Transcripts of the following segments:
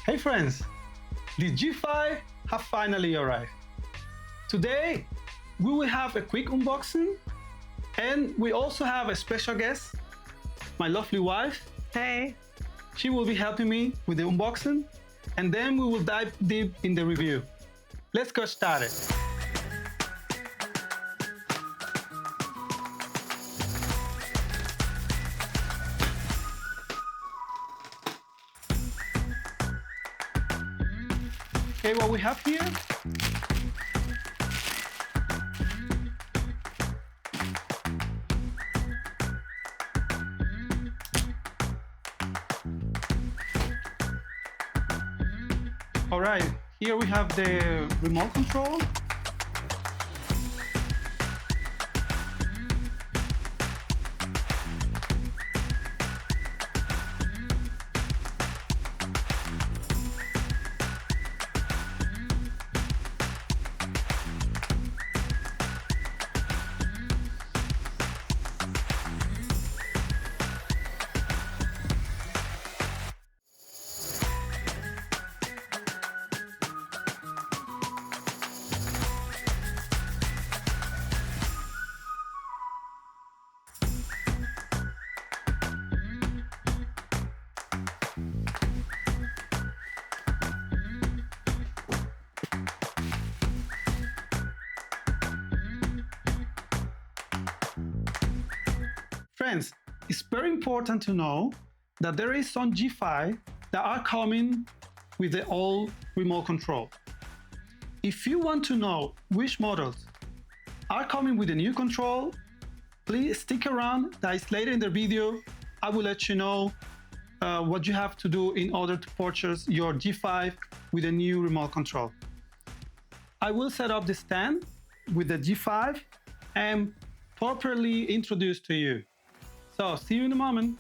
Hey friends, the G5 have finally arrived. Today, we will have a quick unboxing, and we also have a special guest, my lovely wife. Hey. She will be helping me with the unboxing, and then we will dive deep in the review. Let's get started. Okay, what we have here? All right, here we have the remote control. Friends, it's very important to know that there is some G5 that are coming with the old remote control. If you want to know which models are coming with the new control, please stick around. That is later in the video. I will let you know what you have to do in order to purchase your G5 with a new remote control. I will set up the stand with the G5 and properly introduce to you. So, see you in a moment.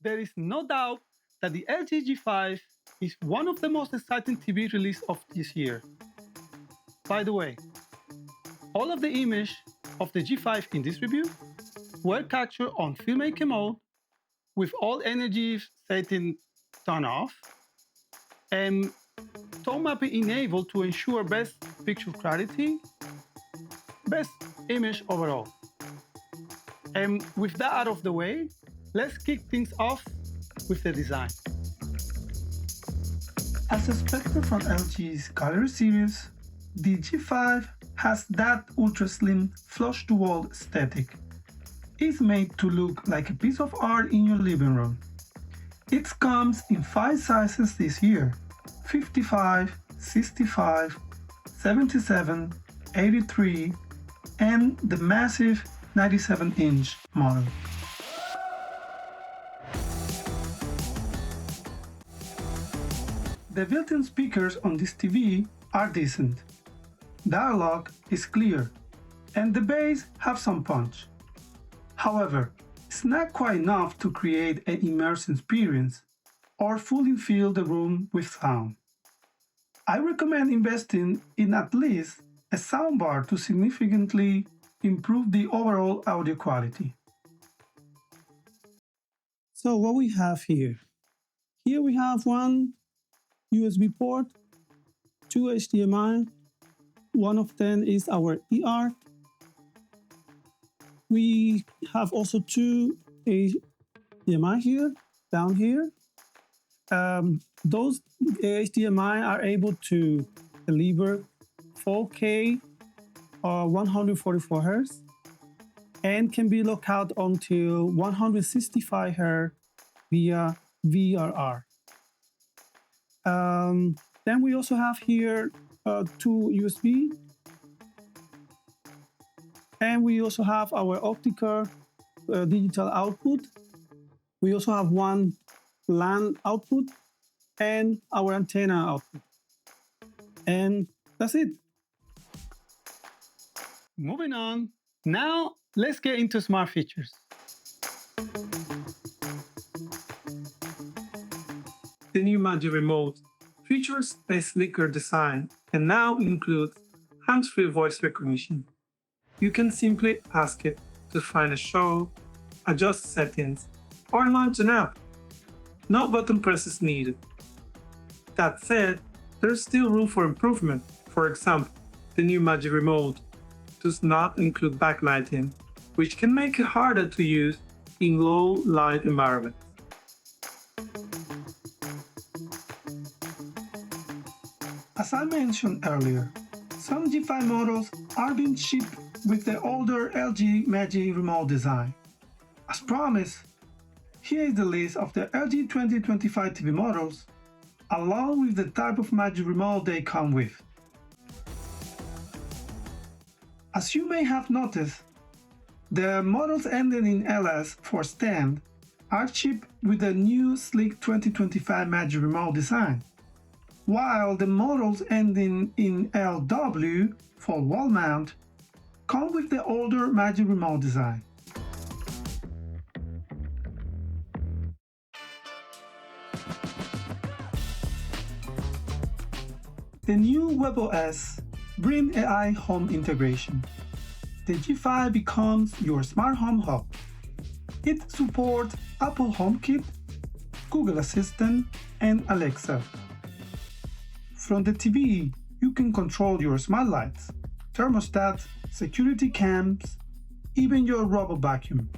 There is no doubt that the LG G5 is one of the most exciting TV releases of this year. By the way, all of the images of the G5 in this review were captured on filmmaker mode with all energy settings turned off and tone mapping enabled to ensure best picture clarity, best image overall. And with that out of the way, let's kick things off with the design. As expected from LG's Gallery series, the G5 has that ultra-slim, flush-to-wall aesthetic. It's made to look like a piece of art in your living room. It comes in 5 sizes this year: 55, 65, 77, 83, and the massive 97-inch model. The built-in speakers on this TV are decent. Dialogue is clear, and the bass have some punch. However, it's not quite enough to create an immersive experience or fully fill the room with sound. I recommend investing in at least a soundbar to significantly improve the overall audio quality. So what we have here? Here we have one USB port, 2 HDMI, one of them is our ER. We have also 2 HDMI here, down here. Those HDMI are able to deliver 4K or 144 Hz and can be locked out until 165 Hz via VRR. Then we also have here 2 USB And we also have our optical digital output. We also have one LAN output and our antenna output. And that's it. Moving on. Now let's get into smart features. The new Magic Remote features a sleeker design and now includes hands-free voice recognition. You can simply ask it to find a show, adjust settings, or launch an app. No button presses needed. That said, there's still room for improvement. For example, the new Magic Remote does not include backlighting, which can make it harder to use in low light environments. As I mentioned earlier, some G5 models are being shipped with the older LG Magic Remote design. As promised, here is the list of the LG 2025 TV models, along with the type of Magic Remote they come with. As you may have noticed, the models ending in LS for stand are shipped with the new sleek 2025 Magic Remote design, while the models ending in LW for wall mount come with the older Magic Remote design. The new WebOS brings AI home integration. The G5 becomes your smart home hub. It supports Apple HomeKit, Google Assistant, and Alexa. From the TV, you can control your smart lights, thermostat, security cams, even your robot vacuum.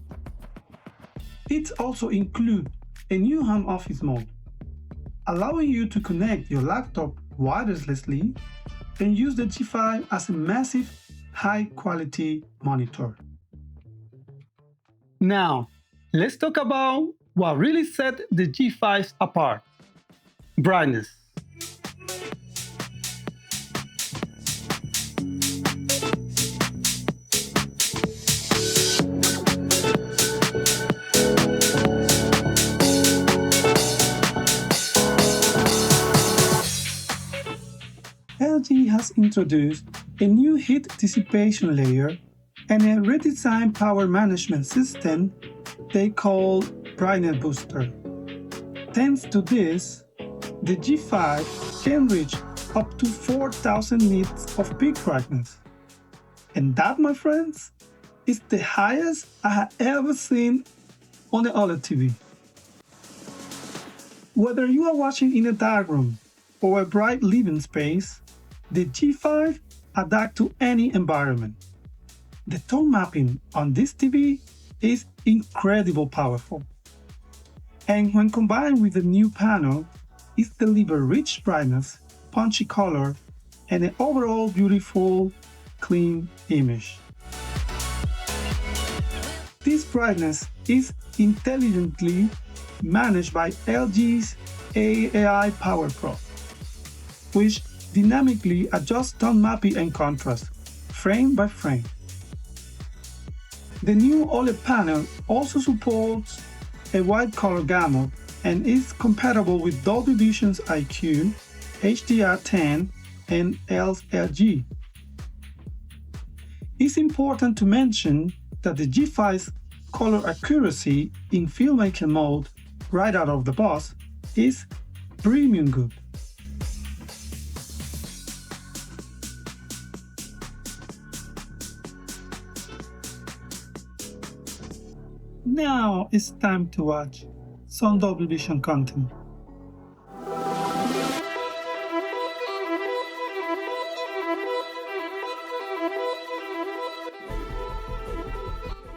It also includes a new home office mode, allowing you to connect your laptop wirelessly and use the G5 as a massive, high-quality monitor. Now, let's talk about what really set the G5s apart: brightness. LG has introduced a new heat dissipation layer and a redesigned power management system they call Brightness Booster. Thanks to this, the G5 can reach up to 4,000 nits of peak brightness. And that, my friends, is the highest I have ever seen on the OLED TV. Whether you are watching in a dark room or a bright living space, the G5 adapts to any environment. The tone mapping on this TV is incredibly powerful. And when combined with the new panel, it delivers rich brightness, punchy color, and an overall beautiful, clean image. This brightness is intelligently managed by LG's AI Power Pro, which dynamically adjusts tone mapping and contrast, frame by frame. The new OLED panel also supports a wide color gamut and is compatible with Dolby Vision's IQ, HDR10, and ELS LG. It's important to mention that the G5's color accuracy in filmmaking mode right out of the box is premium good. Now it's time to watch some Dolby Vision content.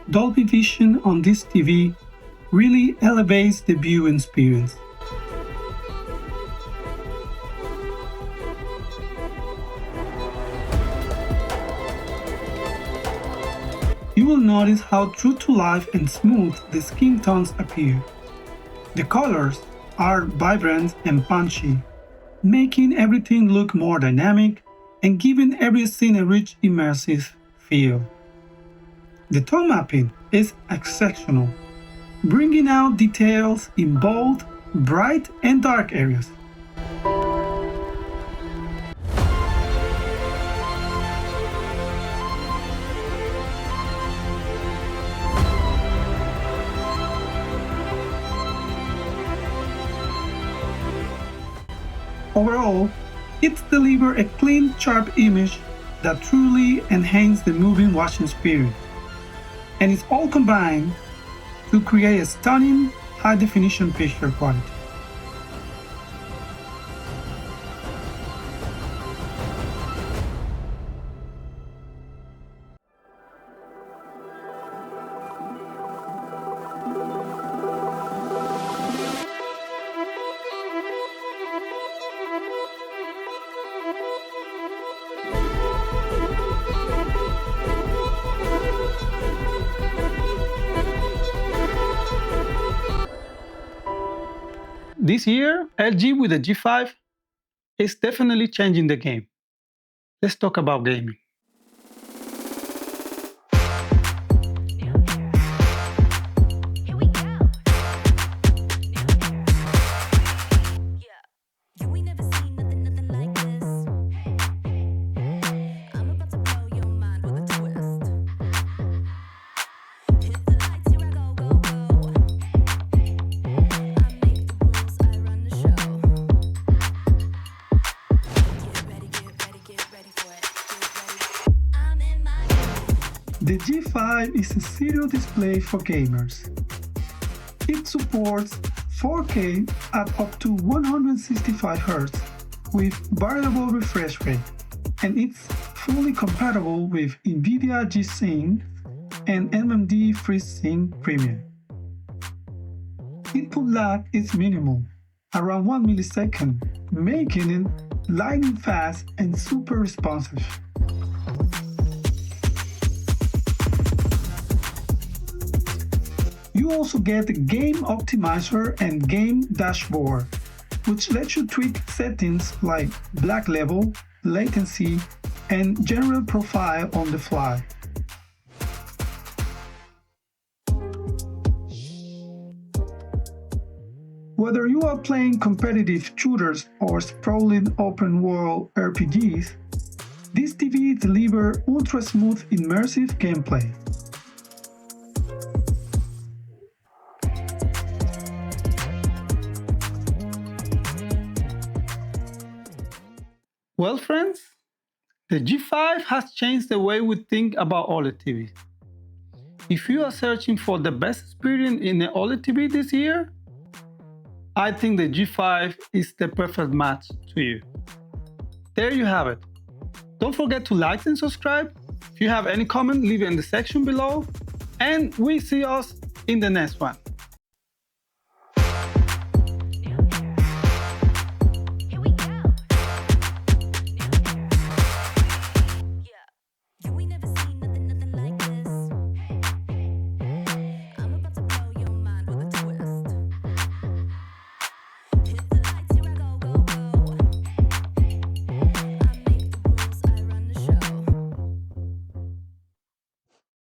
Dolby Vision on this TV really elevates the viewing experience. You will notice how true to life and smooth the skin tones appear. The colors are vibrant and punchy, making everything look more dynamic and giving every scene a rich, immersive feel. The tone mapping is exceptional, bringing out details in both bright and dark areas. Overall, it delivers a clean, sharp image that truly enhances the moving watching experience. And it's all combined to create a stunning, high-definition picture quality. This year, LG with the G5 is definitely changing the game. Let's talk about gaming. The G5 is a serial display for gamers. It supports 4K at up to 165 Hz with variable refresh rate, and it's fully compatible with NVIDIA G-Sync and NVMe FreeSync Premium. Input lag is minimal, around 1 millisecond, making it lightning fast and super responsive. You also get the Game Optimizer and Game Dashboard, which lets you tweak settings like black level, latency, and general profile on the fly. Whether you are playing competitive shooters or sprawling open-world RPGs, this TV delivers ultra-smooth immersive gameplay. Well, friends, the G5 has changed the way we think about OLED TVs. If you are searching for the best experience in an OLED TV this year, I think the G5 is the perfect match to you. There you have it. Don't forget to like and subscribe. If you have any comment, leave it in the section below. And we see us in the next one.